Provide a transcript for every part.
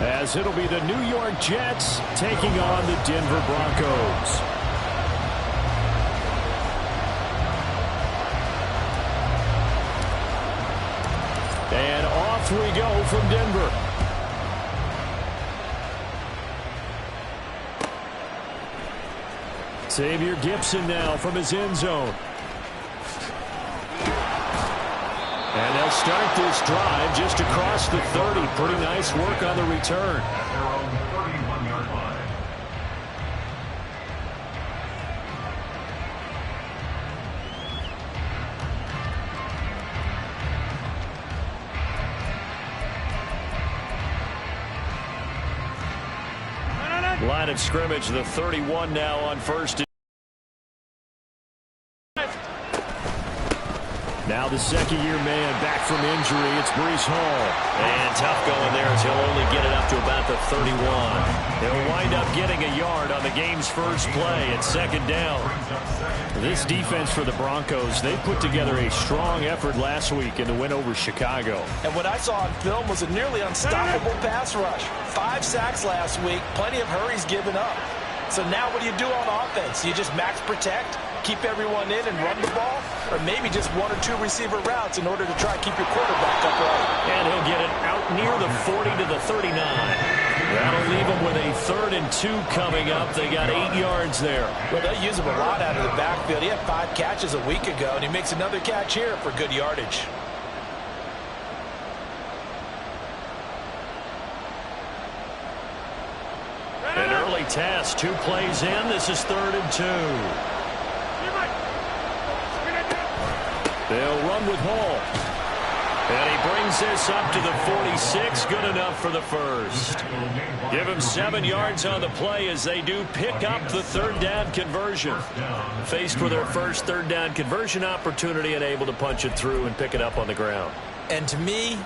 As it'll be the New York Jets taking on the Denver Broncos. And off we go from Denver. Xavier Gibson now from his end zone. And they'll start this drive just across the 30. Pretty nice work on the return. At their own 31-yard line. Line of scrimmage, the 31 now on first. Now the second-year man back from injury. It's Breece Hall. And tough going there as he'll only get it up to about the 31. He'll wind up getting a yard on the game's first play at second down. This defense for the Broncos, they put together a strong effort last week in the win over Chicago. And what I saw on film was a nearly unstoppable pass rush. 5 sacks last week, plenty of hurries given up. So now what do you do on offense? You just max protect, keep everyone in and run the ball, or maybe just 1 or 2 receiver routes in order to try to keep your quarterback upright. And he'll get it out near the 40 to the 39. That'll leave them with a 3rd and 2 coming up. They got 8 yards there. Well, they use him a lot out of the backfield. He had 5 catches a week ago, and he makes another catch here for good yardage. An early test, 2 plays in. This is 3rd and 2. They'll run with Hall. And he brings this up to the 46. Good enough for the first. Give him 7 yards on the play as they do pick up the 3rd down conversion. Faced with their first 3rd down conversion opportunity and able to punch it through and pick it up on the ground. And to me,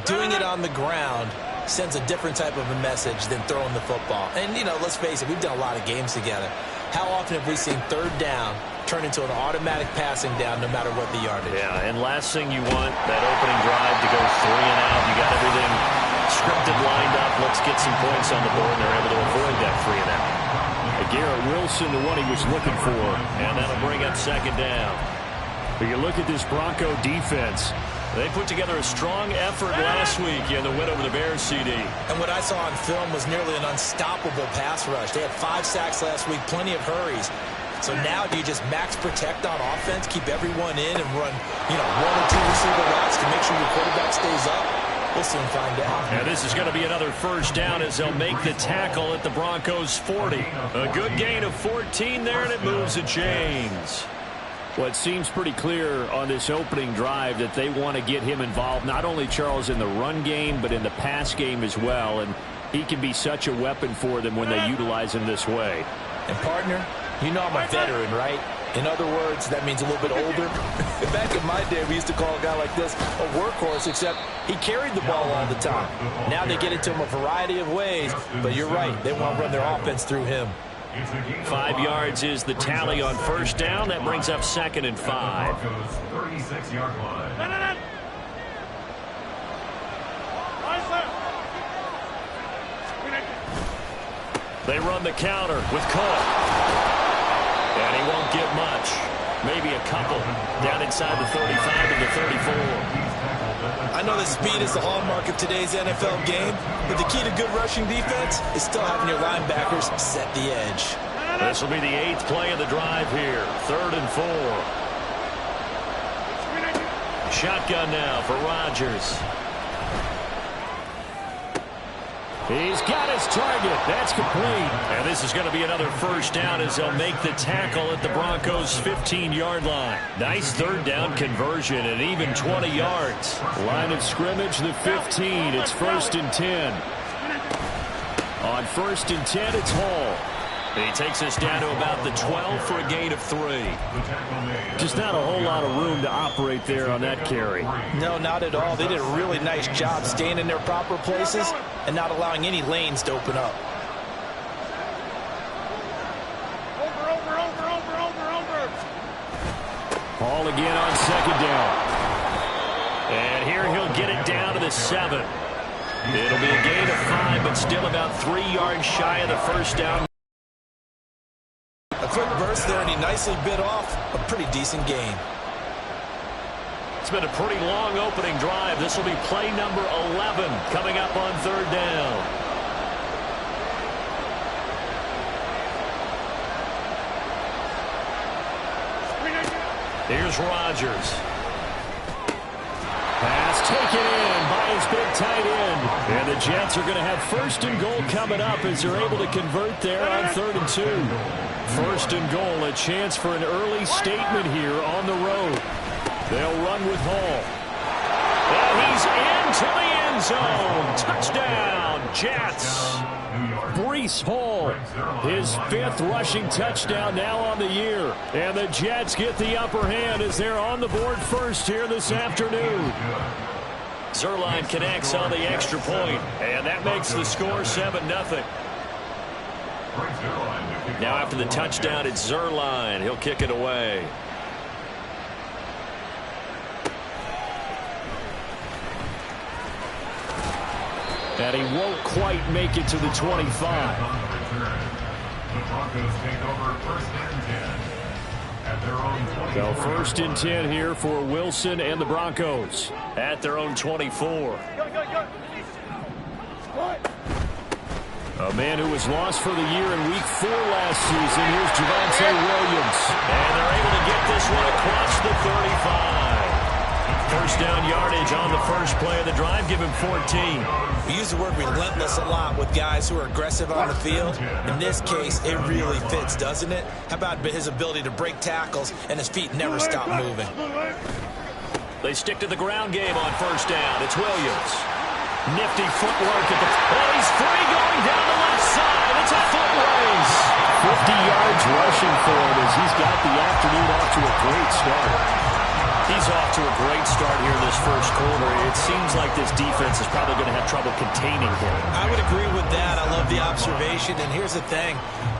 doing it on the ground sends a different type of a message than throwing the football. And, you know, let's face it, we've done a lot of games together. How often have we seen 3rd down turn into an automatic passing down no matter what the yardage? Yeah, and last thing you want, that opening drive to go 3 and out. You got everything scripted, lined up. Let's get some points on the board, and they're able to avoid that 3 and out. Garrett Wilson, the one he was looking for, and that'll bring up 2nd down. But you look at this Bronco defense. They put together a strong effort last week in the win over the Bears, CD. And what I saw on film was nearly an unstoppable pass rush. They had 5 sacks last week, plenty of hurries. So now do you just max protect on offense, keep everyone in, and run, 1 or 2 receiver routes to make sure your quarterback stays up? We'll soon find out. And this is going to be another 1st down as they'll make the tackle at the Broncos' 40. A good gain of 14 there, and it moves the chains. Well, it seems pretty clear on this opening drive that they want to get him involved, not only, Charles, in the run game, but in the pass game as well. And he can be such a weapon for them when they utilize him this way. And, partner, you know I'm a veteran, right? In other words, that means a little bit older. Back in my day, we used to call a guy like this a workhorse, except he carried the ball all the time. Now they get it to him a variety of ways, but you're right. They want to run their offense through him. 5 yards is the tally on 1st down. That brings up 2nd and 5. 36-yard line. They run the counter with Cole. And he won't get much. Maybe a couple. Down inside the 35 and the 34. I know that speed is the hallmark of today's NFL game, but the key to good rushing defense is still having your linebackers set the edge. This will be the 8th play of the drive here. 3rd and 4. Shotgun now for Rodgers. He's got his target. That's complete. And this is going to be another 1st down as they'll make the tackle at the Broncos' 15-yard line. Nice 3rd down conversion and even 20 yards. Line of scrimmage, the 15. It's 1st and 10. On 1st and 10, it's Hall. He takes us down to about the 12 for a gain of 3. Just not a whole lot of room to operate there on that carry. No, not at all. They did a really nice job staying in their proper places and not allowing any lanes to open up. Hall again on 2nd down. And here he'll get it down to the 7. It'll be a gain of 5, but still about 3 yards shy of the first down. A quick burst there, and he nicely bit off a pretty decent gain. It's been a pretty long opening drive. This will be play number 11 coming up on 3rd down. Here's Rodgers. Pass taken in by his big tight end. And the Jets are going to have 1st and goal coming up as they're able to convert there on 3rd and 2. 1st and goal, a chance for an early statement here on the road. They'll run with Hall. And he's into the end zone. Touchdown, Jets. Breece Hall, his 5th rushing touchdown now on the year. And the Jets get the upper hand as they're on the board first here this afternoon. Zerline connects on the extra point, and that makes the score 7-0. Now after the touchdown, it's Zerline. He'll kick it away. And he won't quite make it to the 25. The Broncos take over 1st and 10 at their own 24. So 1st and 10 here for Wilson and the Broncos at their own 24. A man who was lost for the year in Week 4 last season. Here's Javonte Williams. And they're able to get this one across the 35. 1st down yardage on the first play of the drive. Give him 14. We use the word relentless a lot with guys who are aggressive on the field. In this case, it really fits, doesn't it? How about his ability to break tackles and his feet never stop moving? They stick to the ground game on 1st down. It's Williams. Nifty footwork at the... Oh, he's free going down the left side. It's a foot race. 50 yards rushing for him as he's got the afternoon off to a great start. He's off to a great start here this first quarter. It seems like this defense is probably going to have trouble containing him. I would agree with that. I love the observation. And here's the thing.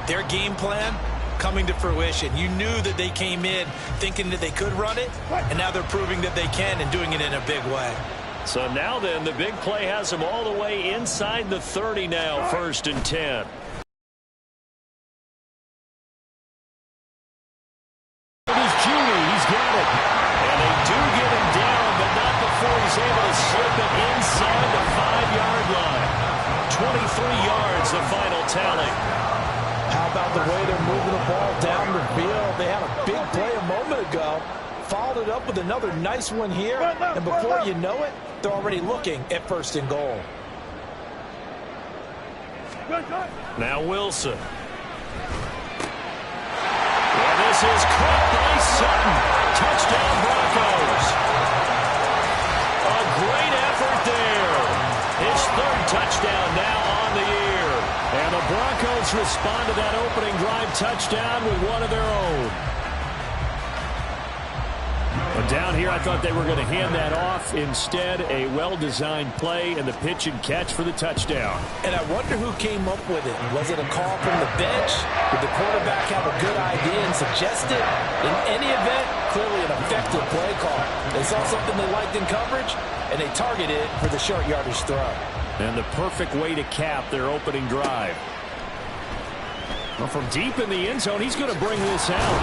Their game plan coming to fruition. You knew that they came in thinking that they could run it, and now they're proving that they can and doing it in a big way. So now then, the big play has them all the way inside the 30 now, 1st and 10. He's got it. And they do get him down, but not before he's able to slip it inside the 5-yard line. 23 yards, the final tally. How about the way they're moving the ball down the field? They had a big play a moment ago. Followed it up with another nice one here. And before you know it, they're already looking at 1st and goal. Now Wilson. And this is caught by Sutton. Touchdown Broncos. A great effort there. His 3rd touchdown now on the year. And the Broncos respond to that opening drive touchdown with one of their own. But down here, I thought they were going to hand that off. Instead, a well-designed play and the pitch and catch for the touchdown. And I wonder who came up with it. Was it a call from the bench? Did the quarterback have a good idea and suggest it? In any event, clearly an effective play call. They saw something they liked in coverage, and they targeted it for the short yardage throw. And the perfect way to cap their opening drive. Well, from deep in the end zone, he's going to bring this out.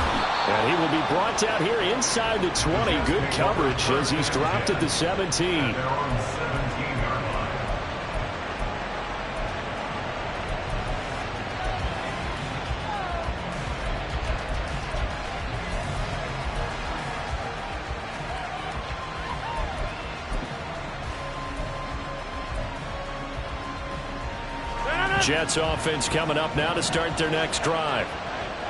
And he will be brought down here inside the 20. Good coverage as he's dropped at the 17. Jets offense coming up now to start their next drive.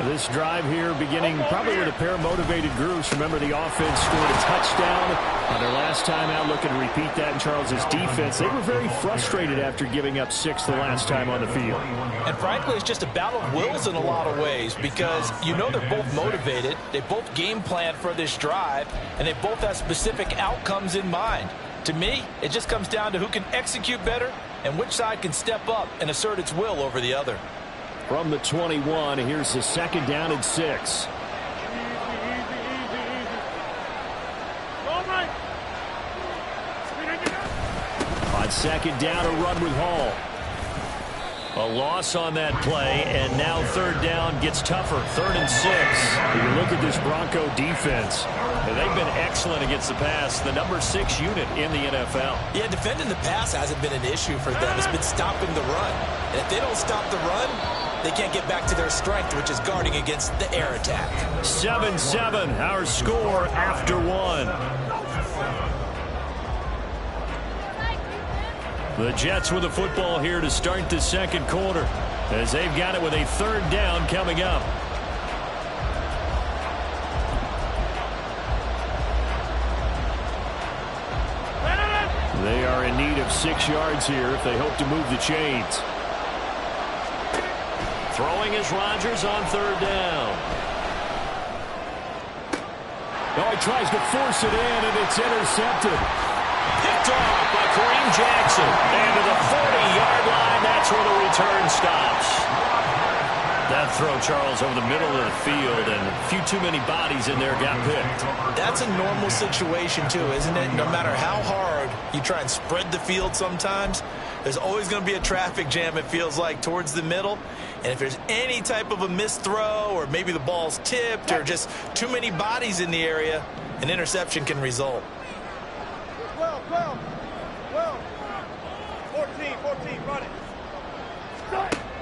This drive here beginning probably with a pair of motivated groups. Remember, the offense scored a touchdown on their last time out. Looking to repeat that in Charles's defense. They were very frustrated after giving up 6 the last time on the field. And frankly, it's just a battle of wills in a lot of ways because you know they're both motivated. They both game plan for this drive, and they both have specific outcomes in mind. To me, it just comes down to who can execute better and which side can step up and assert its will over the other. From the 21, here's the 2nd down and 6. On second down, a run with Hall. A loss on that play, and now third down gets tougher. 3rd and 6. If you look at this Bronco defense, they've been excellent against the pass. The number 6 unit in the NFL. Yeah, defending the pass hasn't been an issue for them. It's been stopping the run. And if they don't stop the run, they can't get back to their strength, which is guarding against the air attack. 7-7, our score after 1. The Jets with the football here to start the second quarter, as they've got it with a 3rd down coming up. They are in need of 6 yards here if they hope to move the chains. Throwing is Rodgers on 3rd down. Oh, he tries to force it in, and it's intercepted. Picked off by Kareem Jackson. And to the 40-yard line, that's where the return stops. That throw, Charles, over the middle of the field, and a few too many bodies in there got picked. That's a normal situation, too, isn't it? No matter how hard you try and spread the field sometimes, there's always going to be a traffic jam, it feels like, towards the middle. And if there's any type of a missed throw, or maybe the ball's tipped, or just too many bodies in the area, an interception can result. 12, 14, run it.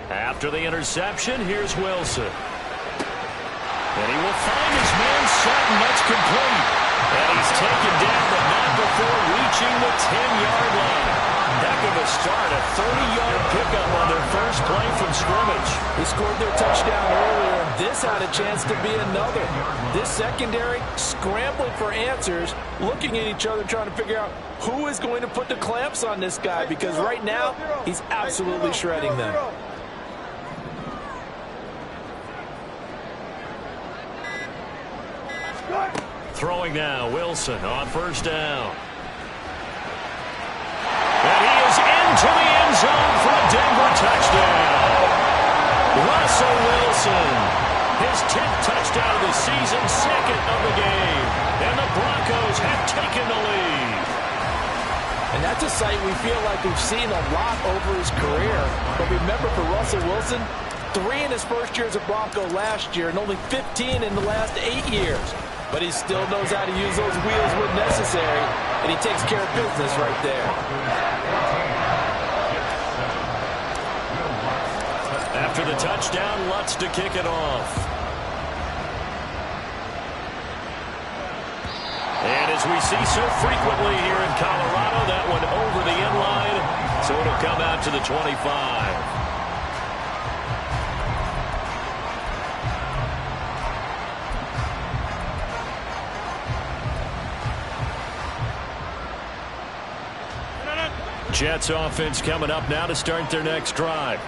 After the interception, here's Wilson. And he will find his man Sutton. That's complete. And he's taken down, but not before reaching the 10-yard line. Heck of a start, a 30-yard pickup on their first play from scrimmage. They scored their touchdown earlier, and this had a chance to be another. This secondary scrambling for answers, looking at each other, trying to figure out who is going to put the clamps on this guy, because right now he's absolutely shredding them. Throwing now, Wilson on 1st down. And he is into the end zone for a Denver touchdown. Russell Wilson, his 10th touchdown of the season, 2nd of the game. And the Broncos have taken the lead. And that's a sight we feel like we've seen a lot over his career. But remember, for Russell Wilson, 3 in his first year as a Bronco last year, and only 15 in the last 8 years. But he still knows how to use those wheels when necessary, and he takes care of business right there. After the touchdown, Lutz to kick it off. And as we see so frequently here in Colorado, that one over the end line, so it'll come out to the 25. Jets offense coming up now to start their next drive.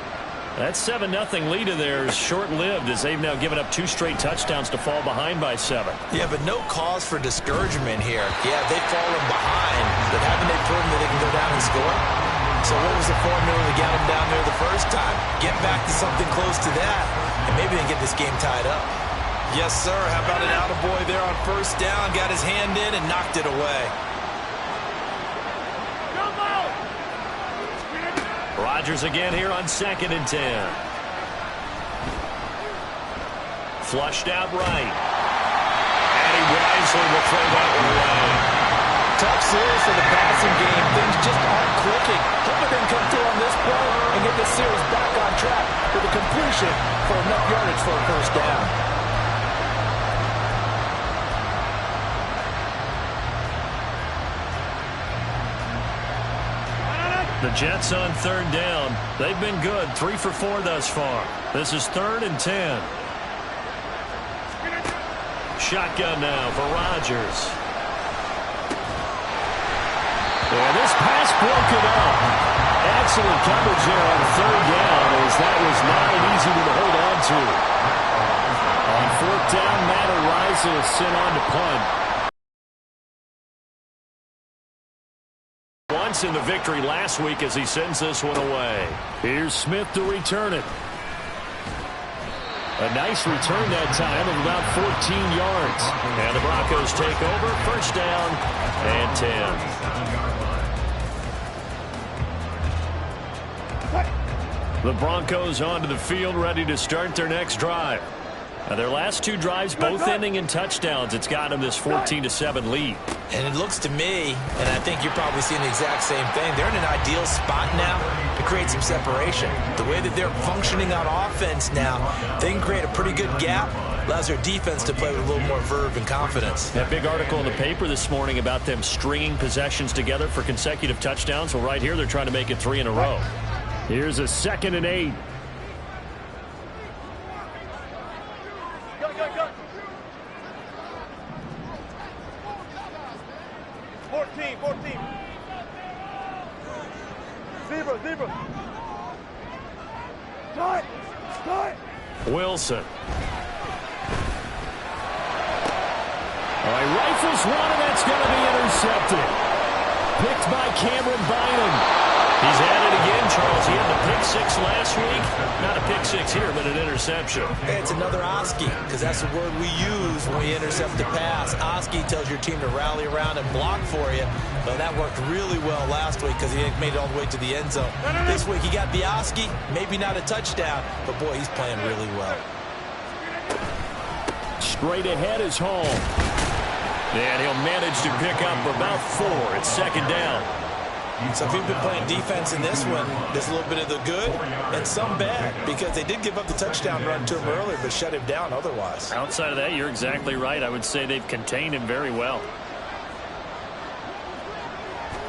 That 7-0 lead of theirs short-lived, as they've now given up 2 straight touchdowns to fall behind by 7. Yeah, but no cause for discouragement here. Yeah, they've fallen behind, but haven't they proven that they can go down and score? So what was the formula to get them down there the first time? Get back to something close to that, and maybe they can get this game tied up. Yes, sir. How about an attaboy there on 1st down? Got his hand in and knocked it away. Rodgers again here on 2nd and 10. Flushed out right. And he wisely will throw that one away. Tough series for the passing game. Things just aren't clicking. Hoping they can come through on this play and get this series back on track with a completion for enough yardage for a 1st down. The Jets on 3rd down. They've been good, 3 for 4 thus far. This is 3rd and 10. Shotgun now for Rodgers. And this pass broken up. Excellent coverage there on 3rd down, as that was not an easy one to hold on to. On 4th down, Matt Eilte is sent on to punt. Once in the victory last week as he sends this one away. Here's Smith to return it. A nice return that time of about 14 yards. And the Broncos take over, 1st down and 10. The Broncos onto the field, ready to start their next drive. Now, their last two drives, both ending in touchdowns. It's got them this 14-7 lead. And it looks to me, and I think you're probably seeing the exact same thing, they're in an ideal spot now to create some separation. The way that they're functioning on offense now, they can create a pretty good gap. Allows their defense to play with a little more verve and confidence. That big article in the paper this morning about them stringing possessions together for consecutive touchdowns. Well, right here, they're trying to make it 3 in a row. Here's a 2nd and 8. Go. 14. Zebra. Tight. Wilson. All right, rifles one, and that's going to be intercepted. Picked by Cameron Bynum. He's at it again, Charles. He had the pick 6 last week. Not a pick 6 here, but an interception. It's another Oski, because that's the word we use when we intercept the pass. Oski tells your team to rally around and block for you. But that worked really well last week because he made it all the way to the end zone. This week he got the Oski, maybe not a touchdown, but boy, he's playing really well. Straight ahead is home. And he'll manage to pick up about 4. It's 2nd down. So if you've been playing defense in this one, there's a little bit of the good and some bad, because they did give up the touchdown run to him earlier, but shut him down otherwise. Outside of that, you're exactly right. I would say they've contained him very well.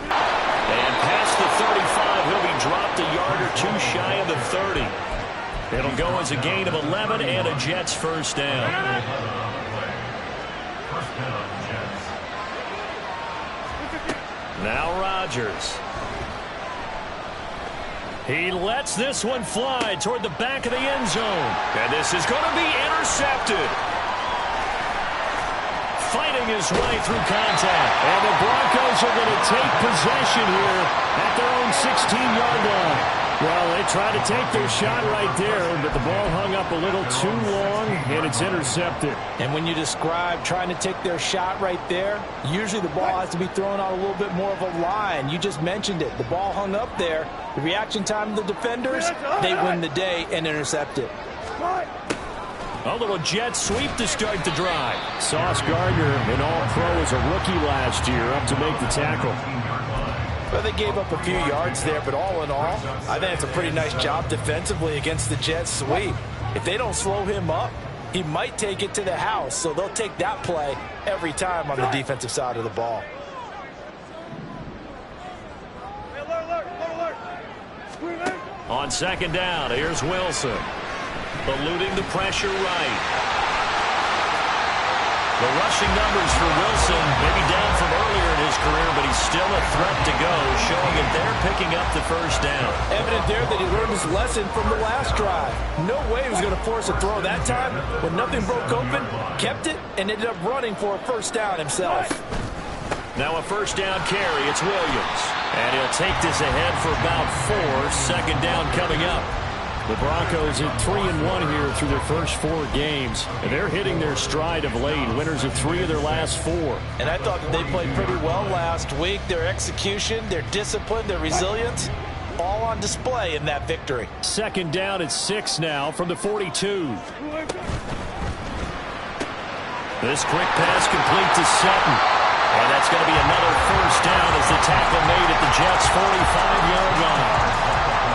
And past the 35, he'll be dropped a yard or 2 shy of the 30. It'll go as a gain of 11 and a Jets first down. Now Rodgers. He lets this one fly toward the back of the end zone. And this is going to be intercepted. Fighting his way through contact. And the Broncos are going to take possession here at their own 16-yard line. Well, they tried to take their shot right there, but the ball hung up a little too long, and it's intercepted. And when you describe trying to take their shot right there, usually the ball has to be thrown out a little bit more of a line. You just mentioned it. The ball hung up there. The reaction time of the defenders, they win the day and intercept it. A little jet sweep to start the drive. Sauce Gardner, an all-pro as a rookie last year, up to make the tackle. Well, they gave up a few yards there, but all in all, I think it's a pretty nice job defensively against the Jets sweep. If they don't slow him up, he might take it to the house, so they'll take that play every time on the defensive side of the ball. On 2nd down, here's Wilson. Eluding the pressure right. The rushing numbers for Wilson maybe down from earlier in his career, but he's still a threat to go, showing that they're picking up the first down. Evident there that he learned his lesson from the last drive. No way he was going to force a throw that time. When nothing broke open, kept it, and ended up running for a first down himself. Now a first down carry. It's Williams. And he'll take this ahead for about 4. 2nd down coming up. The Broncos at 3-1 here through their first 4 games. And they're hitting their stride of late. Winners of 3 of their last 4. And I thought that they played pretty well last week. Their execution, their discipline, their resilience, all on display in that victory. 2nd down at 6 now from the 42. This quick pass complete to Sutton. And that's going to be another first down as the tackle made at the Jets' 45-yard line.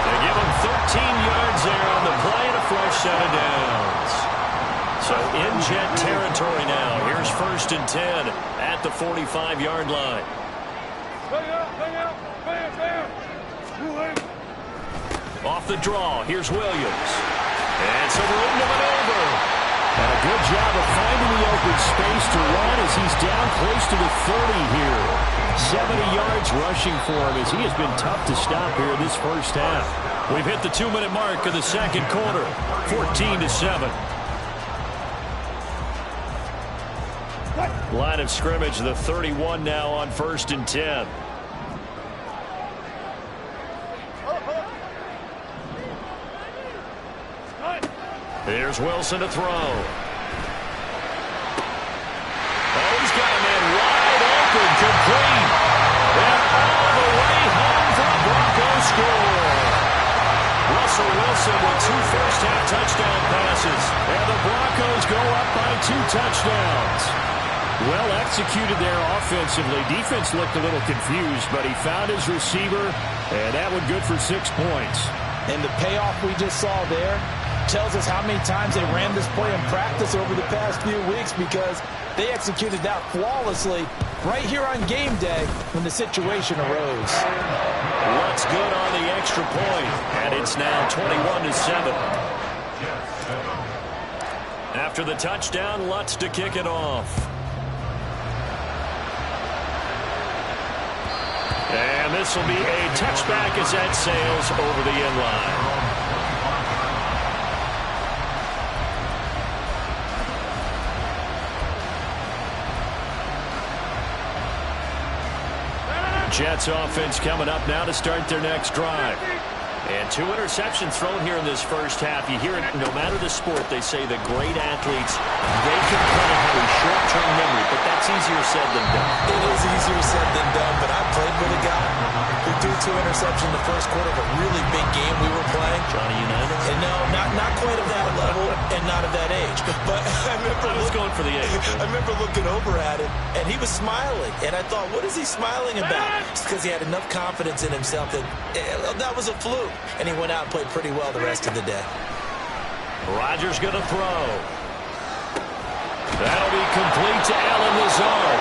They give him 13 yards there on the play and a fresh set of downs. So in Jet territory now. Here's 1st and 10 at the 45-yard line. Off the draw, here's Williams. And some room to maneuver. And a good job of finding the open space to run as he's down close to the 30 here. 70 yards rushing for him as he has been tough to stop here this first half. We've hit the 2-minute mark of the 2nd quarter. 14-7. Line of scrimmage, the 31 now on 1st and 10. Here's Wilson to throw. Oh, he's got a man wide open, complete. And all the way home for the Broncos score. Russell Wilson Wilson with 2 first-half touchdown passes. And the Broncos go up by 2 touchdowns. Well executed there offensively. Defense looked a little confused, but he found his receiver, and that one good for 6 points. And the payoff we just saw there tells us how many times they ran this play in practice over the past few weeks, because they executed that flawlessly right here on game day when the situation arose. Lutz good on the extra point, and it's now 21-7. After the touchdown, Lutz to kick it off. And this will be a touchback as that sails over the end line. Jets offense coming up now to start their next drive. And 2 interceptions thrown here in this first half. You hear it no matter the sport. They say the great athletes, they can kind of have a short-term memory, but that's easier said than done. It is easier said than done, but I played with a guy who threw 2 interceptions in the first quarter of a really big game we were playing. Johnny Unitas? And no, not quite of that level and not of that age. But I was going for the age. I remember looking over at him, and he was smiling. And I thought, what is he smiling about? Just because he had enough confidence in himself that was a fluke. And he went out and played pretty well the rest of the day. Rodgers going to throw. That'll be complete to Allen Lazard.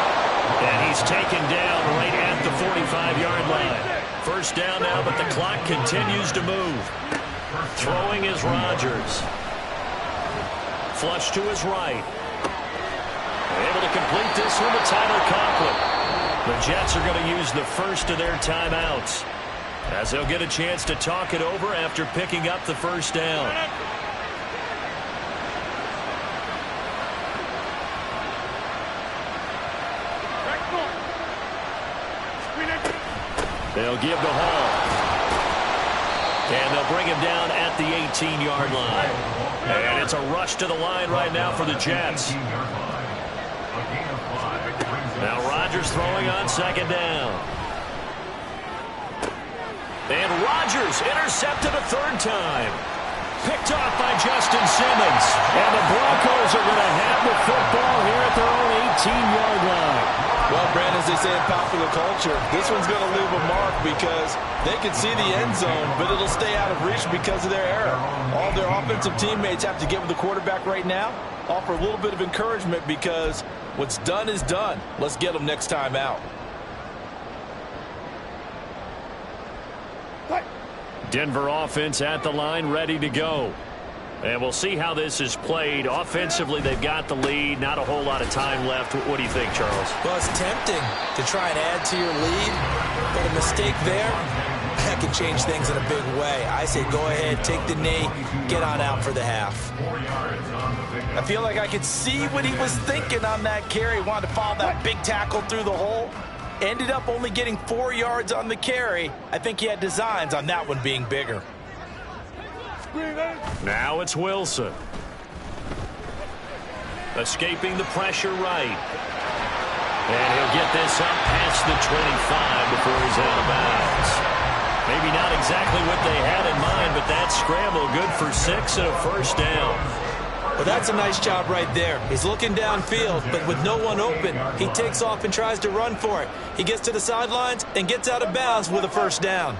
And he's taken down right at the 45-yard line. First down now, but the clock continues to move. Throwing is Rodgers. Flush to his right. Able to complete this one to Tyler Conklin. The Jets are going to use the first of their timeouts, as they'll get a chance to talk it over after picking up the first down. They'll give the Hall. And they'll bring him down at the 18-yard line. And it's a rush to the line right now for the Jets. Now Rodgers throwing on second down. And Rodgers intercepted a 3rd time. Picked off by Justin Simmons. And the Broncos are going to have the football here at their own 18-yard line. Well, Brandon, as they say in popular culture, this one's going to leave a mark because they can see the end zone, but it'll stay out of reach because of their error. All their offensive teammates have to get with the quarterback right now, offer a little bit of encouragement, because what's done is done. Let's get them next time out. Denver offense at the line, ready to go. And we'll see how this is played. Offensively, they've got the lead. Not a whole lot of time left. What do you think, Charles? Well, it's tempting to try and add to your lead, but a mistake there, that can change things in a big way. I say go ahead, take the knee, get on out for the half. I feel like I could see what he was thinking on that carry. Wanted to follow that big tackle through the hole. Ended up only getting 4 yards on the carry. I think he had designs on that one being bigger. Now it's Wilson. Escaping the pressure right. And he'll get this up past the 25 before he's out of bounds. Maybe not exactly what they had in mind, but that scramble good for 6 and a first down. Well, that's a nice job right there. He's looking downfield, but with no one open, he takes off and tries to run for it. He gets to the sidelines and gets out of bounds with a first down.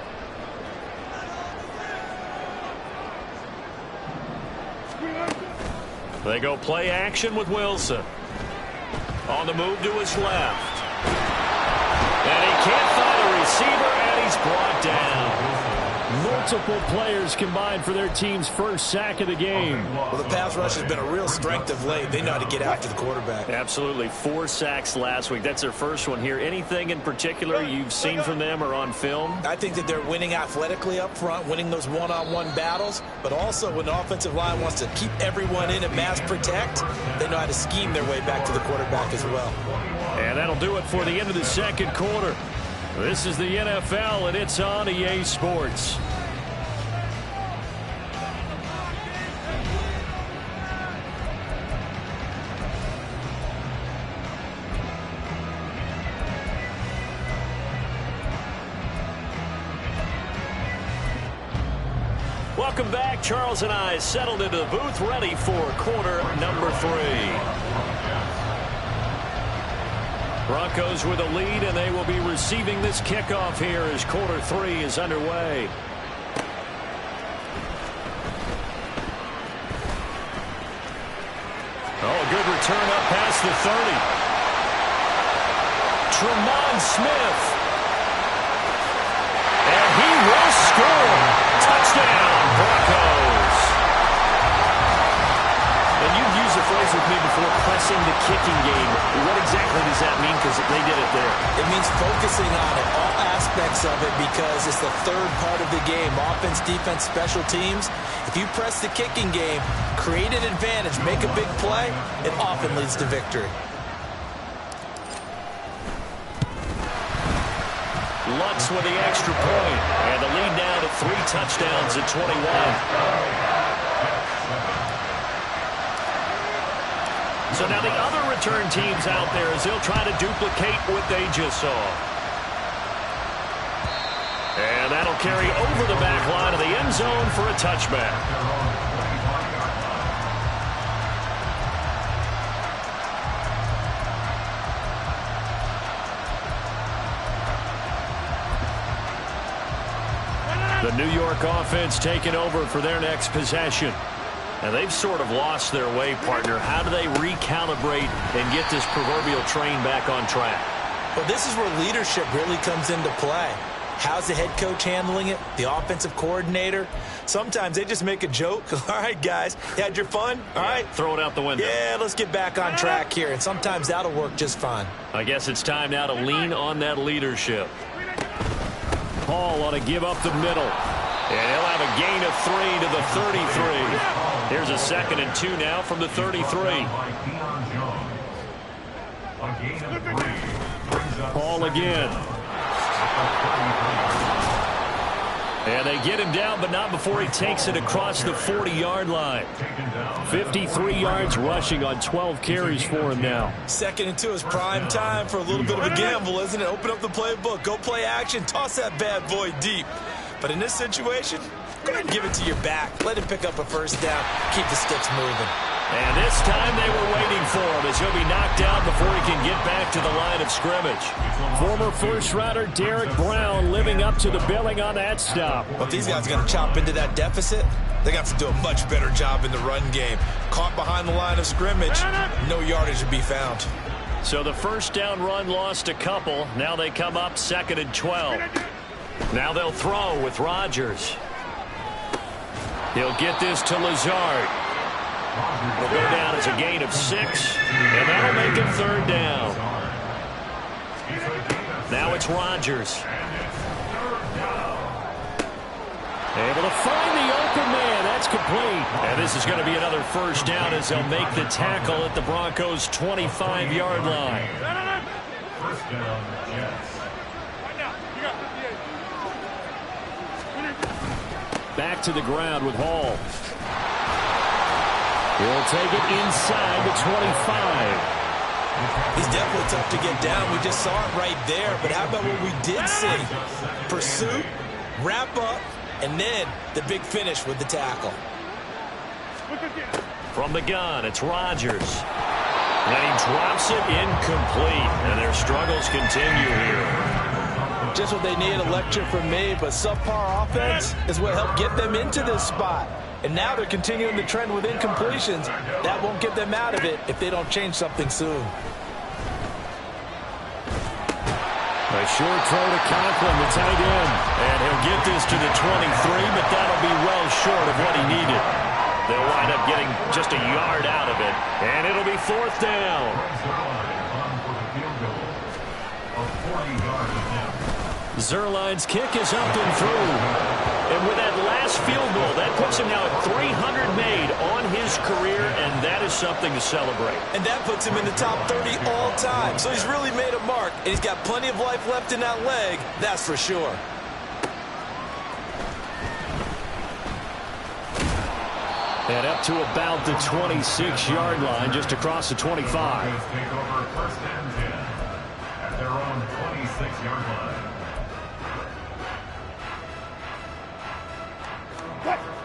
They go play action with Wilson. On the move to his left. And he can't find a receiver, and he's brought down. Multiple players combined for their team's first sack of the game. Well, the pass rush has been a real strength of late. They know how to get after the quarterback. Absolutely. 4 sacks last week. That's their first one here. Anything in particular you've seen from them or on film? I think that they're winning athletically up front, winning those one-on-one battles, but also when the offensive line wants to keep everyone in and mass protect, they know how to scheme their way back to the quarterback as well. And that'll do it for the end of the second quarter. This is the NFL, and it's on EA Sports. Welcome back. Charles and I settled into the booth, ready for quarter number 3. Broncos with a lead, and they will be receiving this kickoff here as quarter 3 is underway. Oh, a good return up past the 30. Tremont Smith. And he will score. Touchdown, Broncos. And you've used the phrase with me before, pressing the kicking game. What exactly does that mean? Because they did it there. It means focusing on it, all aspects of it, because it's the third part of the game. Offense, defense, special teams. If you press the kicking game, create an advantage, make a big play, it often leads to victory. Lutz with the extra point. And the lead now to 3 touchdowns at 21. So now the other return teams out there as they'll try to duplicate what they just saw. And that'll carry over the back line of the end zone for a touchback. The New York offense taking over for their next possession. And they've sort of lost their way, partner. How do they recalibrate and get this proverbial train back on track? Well, this is where leadership really comes into play. How's the head coach handling it? The offensive coordinator? Sometimes they just make a joke. All right, guys, you had your fun? All right. Throw it out the window. Yeah, let's get back on track here. And sometimes that'll work just fine. I guess it's time now to lean on that leadership. Hall ought to give up the middle. And he'll have a gain of 3 to the 33. Here's a 2nd and 2 now from the 33. Hall again. And they get him down, but not before he takes it across the 40-yard line. 53 yards rushing on 12 carries for him now. 2nd and 2 is prime time for a little bit of a gamble, isn't it? Open up the playbook, go play action, toss that bad boy deep. But in this situation, go ahead and give it to your back. Let him pick up a first down. Keep the sticks moving. And this time they were waiting for him as he'll be knocked down before he can get back to the line of scrimmage. Former first-rounder Derek Brown living up to the billing on that stop. Well, if these guys are going to chop into that deficit, they got to do a much better job in the run game. Caught behind the line of scrimmage, no yardage to be found. So the first down run lost a couple. Now they come up 2nd and 12. Now they'll throw with Rodgers. He'll get this to Lazard. Will go down as a gain of 6, and that'll make it 3rd down. Now it's Rodgers. Able to find the open man. That's complete. And this is going to be another first down as they'll make the tackle at the Broncos' 25-yard line. First down, Jets. Back to the ground with Hall. He'll take it inside the 25. He's definitely tough to get down. We just saw it right there. But how about what we did see? Pursuit, wrap up, and then the big finish with the tackle. From the gun, it's Rodgers. And he drops it incomplete. And their struggles continue here. Just what they need, a lecture from me, but subpar offense is what helped get them into this spot. And now they're continuing the trend with incompletions. That won't get them out of it if they don't change something soon. A short throw to Conklin, the tight end. And he'll get this to the 23, but that'll be well short of what he needed. They'll wind up getting just a yard out of it. And it'll be 4th down. Zerline's kick is up and through. And with that last field goal, that puts him now at 300 made on his career, and that is something to celebrate. And that puts him in the top 30 all time. So he's really made a mark, and he's got plenty of life left in that leg, that's for sure. And up to about the 26-yard line, just across the 25. Take over 1st and 10 at their own 26-yard line.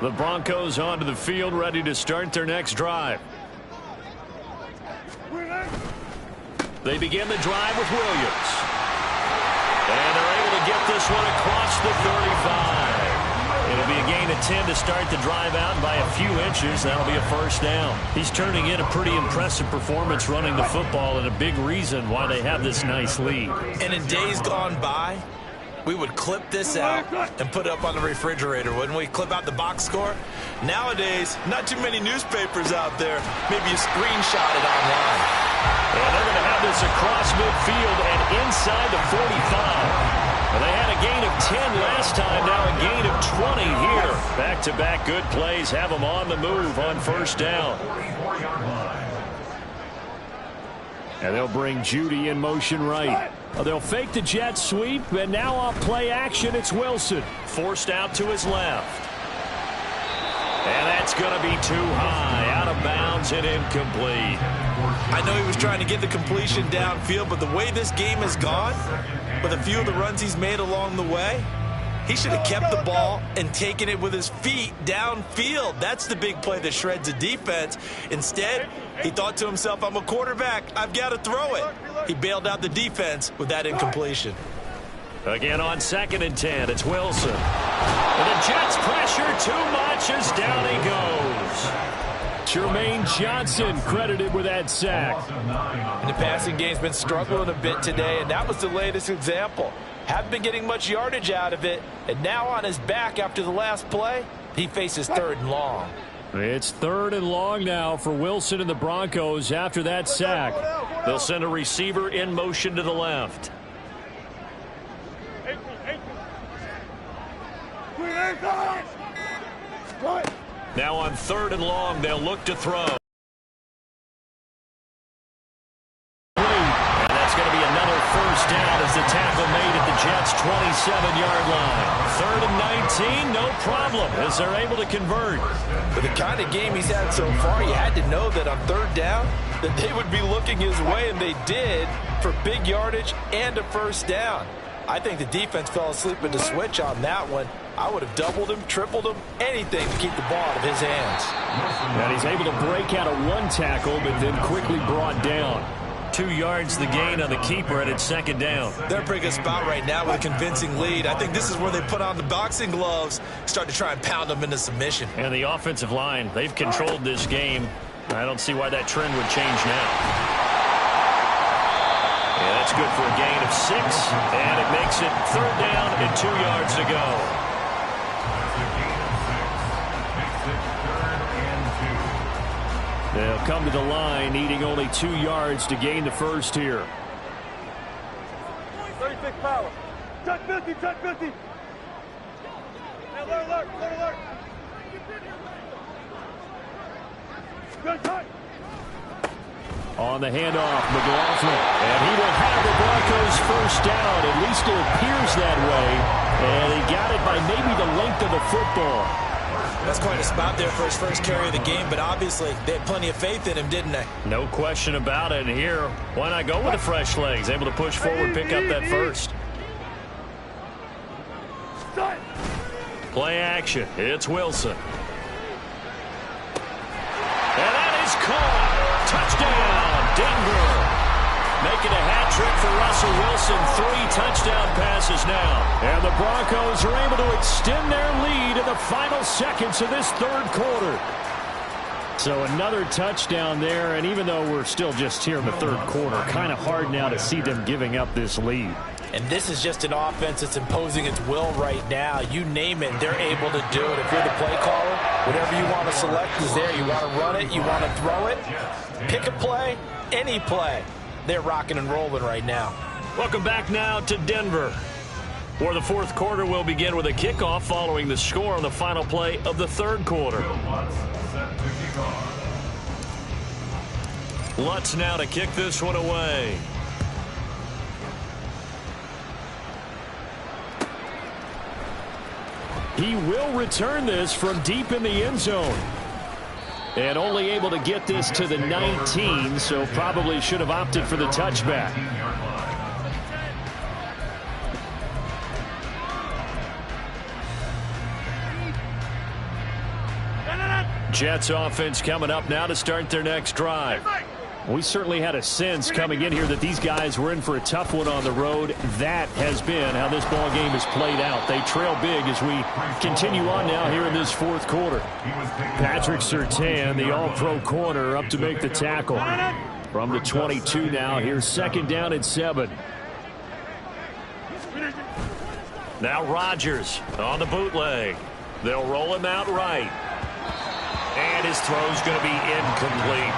The Broncos onto the field, ready to start their next drive. They begin the drive with Williams. And they're able to get this one across the 35. It'll be a gain of 10 to start the drive out, and by a few inches, that'll be a first down. He's turning in a pretty impressive performance running the football, and a big reason why they have this nice lead. And in days gone by, we would clip this out and put it up on the refrigerator, wouldn't we? Clip out the box score. Nowadays, not too many newspapers out there. Maybe you screenshot it online. And they're going to have this across midfield and inside the 45. Well, they had a gain of 10 last time, now a gain of 20 here. Back-to-back good plays have them on the move on first down. And they'll bring Judy in motion right. They'll fake the jet sweep, and now on play action, it's Wilson. Forced out to his left. And that's going to be too high, out of bounds and incomplete. I know he was trying to get the completion downfield, but the way this game has gone, with a few of the runs he's made along the way, he should have kept the ball and taken it with his feet downfield. That's the big play that shreds a defense. Instead, he thought to himself, I'm a quarterback, I've got to throw it. He bailed out the defense with that incompletion. Again on 2nd and 10, it's Wilson. And the Jets pressure too much as down he goes. Jermaine Johnson credited with that sack. And the passing game's been struggling a bit today, and that was the latest example. Haven't been getting much yardage out of it, and now on his back after the last play, he faces 3rd and long. It's 3rd and long now for Wilson and the Broncos after that sack. They'll send a receiver in motion to the left. Now on 3rd and long, they'll look to throw. And that's going to be another first down as the tackle made at the Jets' 27-yard line. 3rd and 19, no problem, as they're able to convert. For the kind of game he's had so far, you had to know that on 3rd down, that they would be looking his way, and they did, for big yardage and a first down. I think the defense fell asleep with the switch on that one. I would have doubled him, tripled him, anything to keep the ball out of his hands. And he's able to break out of one tackle, but then quickly brought down. 2 yards the gain on the keeper, and it's 2nd down. They're in a pretty good spot right now with a convincing lead. I think this is where they put on the boxing gloves, start to try and pound them into submission. And the offensive line, they've controlled this game. I don't see why that trend would change now. Yeah, that's good for a gain of 6, and it makes it 3rd down and 2 yards to go. They'll come to the line, needing only 2 yards to gain the first here. 36 power. Touch 50, touch 50. Hey, alert. Good touch. On the handoff, McLaughlin. And he will have the Broncos first down. At least it appears that way. And he got it by maybe the length of the football. That's quite a spot there for his first carry of the game, but obviously they had plenty of faith in him, didn't they? No question about it. And here, why not go with the fresh legs? Able to push forward, pick up that first. Play action. It's Wilson. And that is caught. Touchdown, Denver. Making a hat trick for Russell Wilson. 3 touchdown passes now. And the Broncos are able to extend their lead in the final seconds of this 3rd quarter. So another touchdown there, and even though we're still just here in the 3rd quarter, kind of hard now to see them giving up this lead. And this is just an offense that's imposing its will right now. You name it, they're able to do it. If you're the play caller, whatever you want to select is there. You want to run it, you want to throw it, pick a play, any play. They're rocking and rolling right now. Welcome back now to Denver, where the 4th quarter will begin with a kickoff following the score on the final play of the 3rd quarter. Lutz now to kick this one away. He will return this from deep in the end zone. And only able to get this to the 19, so probably should have opted for the touchback. Jets offense coming up now to start their next drive. We certainly had a sense coming in here that these guys were in for a tough one on the road. That has been how this ball game has played out. They trail big as we continue on now here in this fourth quarter. Patrick Surtain, the all-pro corner, up to make the tackle. From the 22 now, here's second down and 7. Now Rodgers on the bootleg. They'll roll him out right. And his throw's going to be incomplete.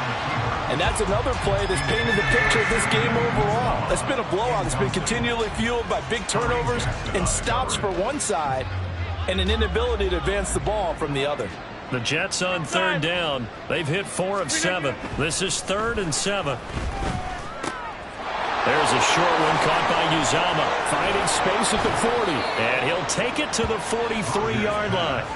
And that's another play that's painted the picture of this game overall. It's been a blowout. It's been continually fueled by big turnovers and stops for one side and an inability to advance the ball from the other. The Jets on third down. They've hit 4 of 7. This is 3rd and 7. There's a short one caught by Uzama. Finding space at the 40. And he'll take it to the 43-yard line.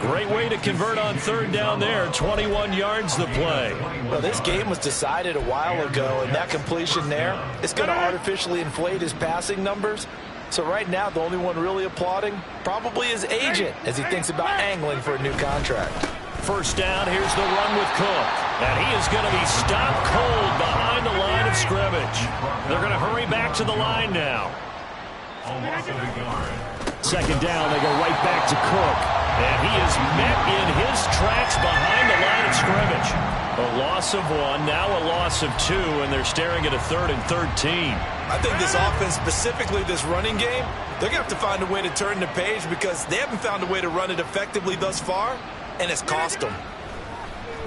Great way to convert on third down there. 21 yards the play. Well, this game was decided a while ago, and that completion there is going to artificially inflate his passing numbers. So right now, the only one really applauding probably his agent as he thinks about angling for a new contract. First down, here's the run with Cook. And he is going to be stopped cold behind the line of scrimmage. They're going to hurry back to the line now. Second down, they go right back to Cook. And he is met in his tracks behind the line of scrimmage. A loss of 1, now a loss of 2, and they're staring at a 3rd and 13. I think this offense, specifically this running game, they're going to have to find a way to turn the page because they haven't found a way to run it effectively thus far, and it's cost them.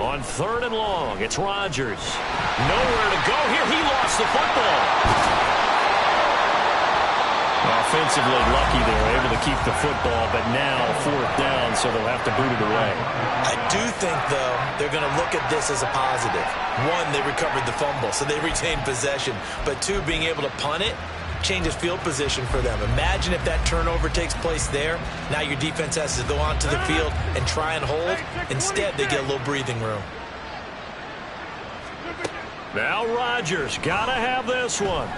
On 3rd and long, it's Rodgers. Nowhere to go here. He lost the football. Offensively lucky they're able to keep the football, but now 4th down, so they'll have to boot it away. I do think, though, they're going to look at this as a positive. 1, they recovered the fumble, so they retained possession. But 2, being able to punt it changes field position for them. Imagine if that turnover takes place there. Now your defense has to go onto the field and try and hold. Instead, they get a little breathing room. Now Rodgers, got to have this one.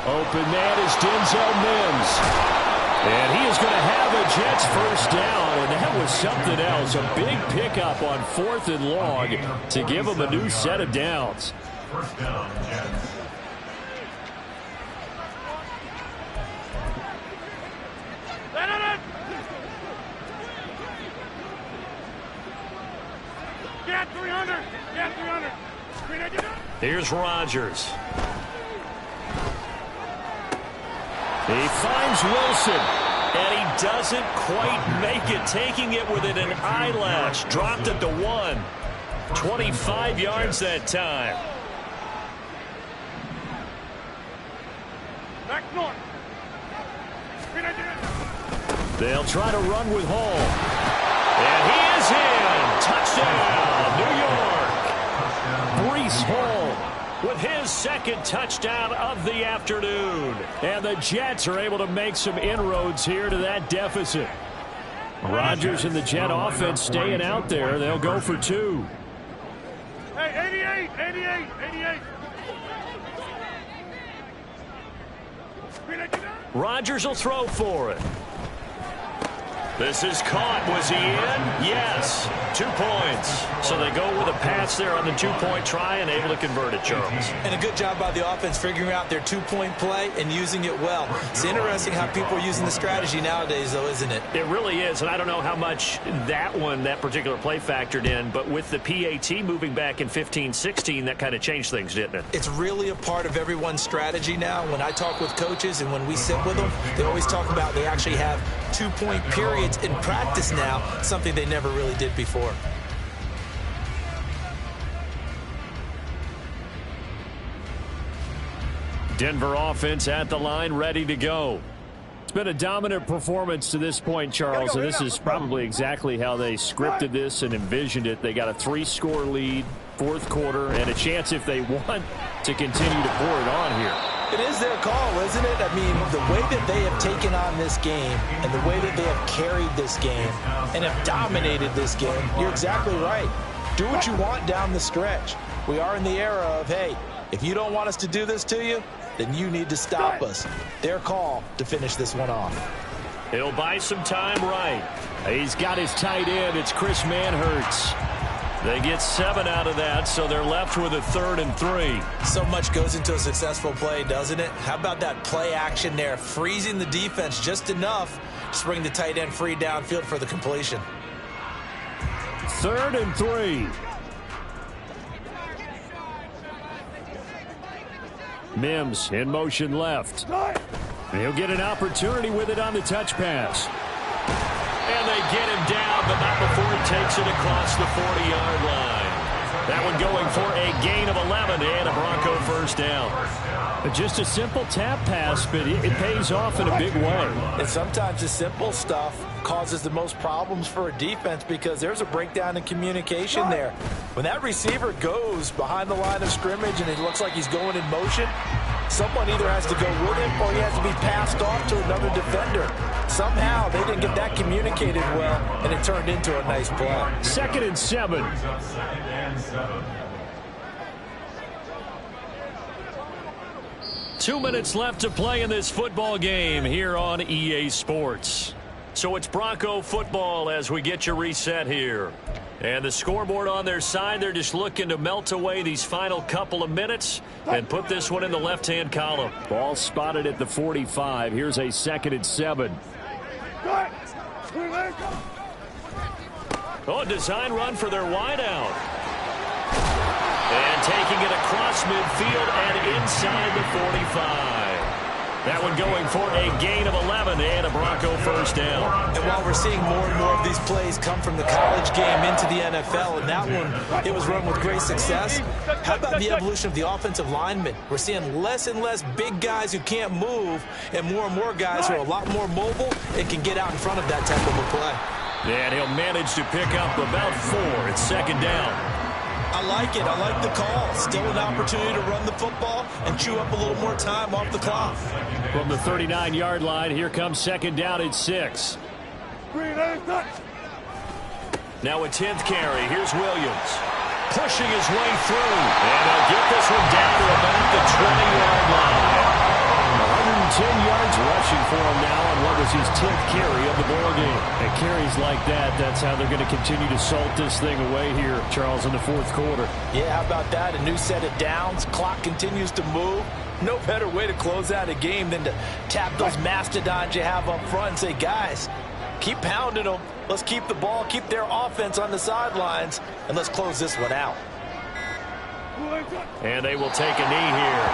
Open man is Denzel Mims. And he is going to have a Jets first down, and that was something else. A big pickup on 4th and long to give them a new set of downs. First down, Jets. Get 300! Get 300! Here's Rodgers. He finds Wilson, and he doesn't quite make it, taking it within an eyelash. Dropped it to 1. 25 yards that time. Back north. They'll try to run with Hall. And he is in. Touchdown, New York. Breece Hall with his second touchdown of the afternoon. And the Jets are able to make some inroads here to that deficit. Rodgers and the Jet offense staying out there. They'll go for 2. Hey, 88. Rodgers will throw for it. This is caught. Was he in? Yes. 2 points. So they go with a pass there on the 2-point try and able to convert it, Charles. And a good job by the offense figuring out their 2-point play and using it well. It's interesting how people are using the strategy nowadays, though, isn't it? It really is, and I don't know how much that particular play factored in, but with the PAT moving back in 15-16, that kind of changed things, didn't it? It's really a part of everyone's strategy now. When I talk with coaches and when we sit with them, they always talk about they actually have 2-point periods in practice now, something they never really did before. Denver offense at the line, ready to go. It's been a dominant performance to this point, Charles, and this is probably exactly how they scripted this and envisioned it. They got a 3-score lead, 4th quarter, and a chance if they want to continue to pour it on here. It is their call, isn't it? I mean, the way that they have taken on this game and the way that they have carried this game and have dominated this game, you're exactly right. Do what you want down the stretch. We are in the era of, hey, if you don't want us to do this to you, then you need to stop us. Their call to finish this one off. He'll buy some time right. He's got his tight end. It's Chris Manhertz. They get 7 out of that, so they're left with a 3rd and 3. So much goes into a successful play, doesn't it? How about that play action there, freezing the defense just enough to bring the tight end free downfield for the completion. 3rd and 3. Mims in motion left. He'll get an opportunity with it on the touch pass. And they get him down, but not before he takes it across the 40-yard line. That one going for a gain of 11 and a Bronco first down. Just a simple tap pass, but it pays off in a big way. And sometimes the simple stuff causes the most problems for a defense because there's a breakdown in communication there. When that receiver goes behind the line of scrimmage and it looks like he's going in motion, someone either has to go with him or he has to be passed off to another defender. Somehow they didn't get that communicated well, and it turned into a nice play. 2nd and 7. 2 minutes left to play in this football game here on EA Sports. So it's Bronco football as we get you reset here. And the scoreboard on their side, they're just looking to melt away these final couple of minutes and put this one in the left-hand column. Ball spotted at the 45. Here's a 2nd and 7. Oh, design run for their wideout. And taking it across midfield and inside the 45. That one going for a gain of 11 and a Bronco first down. And while we're seeing more and more of these plays come from the college game into the NFL, and that one, it was run with great success. How about the evolution of the offensive linemen? We're seeing less and less big guys who can't move and more guys who are a lot more mobile and can get out in front of that type of a play. And he'll manage to pick up about 4. It's 2nd down. I like it. I like the call. Still an opportunity to run the football and chew up a little more time off the clock. From the 39-yard line, here comes 2nd down at 6. Now a 10th carry. Here's Williams. Pushing his way through. And they'll get this one down to about the 20-yard line. 110 yards rushing for him now on what was his 10th carry of the ball game. And carries like that, that's how they're going to continue to salt this thing away here, Charles, in the 4th quarter. Yeah, how about that? A new set of downs. Clock continues to move. No better way to close out a game than to tap those mastodons you have up front and say, guys, keep pounding them. Let's keep the ball, keep their offense on the sidelines, and let's close this one out. And they will take a knee here.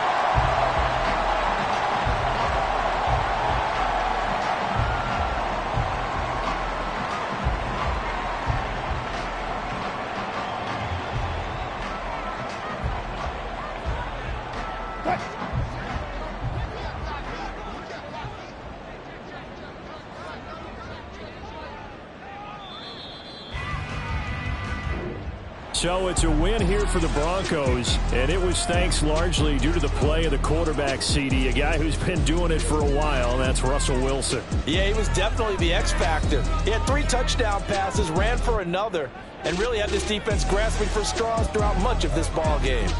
So it's a win here for the Broncos, and it was thanks largely due to the play of the quarterback, CD, a guy who's been doing it for a while, and that's Russell Wilson. Yeah, he was definitely the X factor. He had 3 touchdown passes, ran for another, and really had this defense grasping for straws throughout much of this ball game.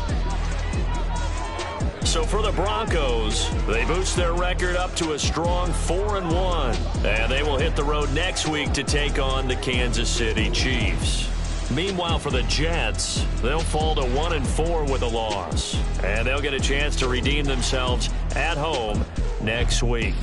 So for the Broncos, they boost their record up to a strong 4-1, and they will hit the road next week to take on the Kansas City Chiefs. Meanwhile, for the Jets, they'll fall to 1-4 with a loss, and they'll get a chance to redeem themselves at home next week.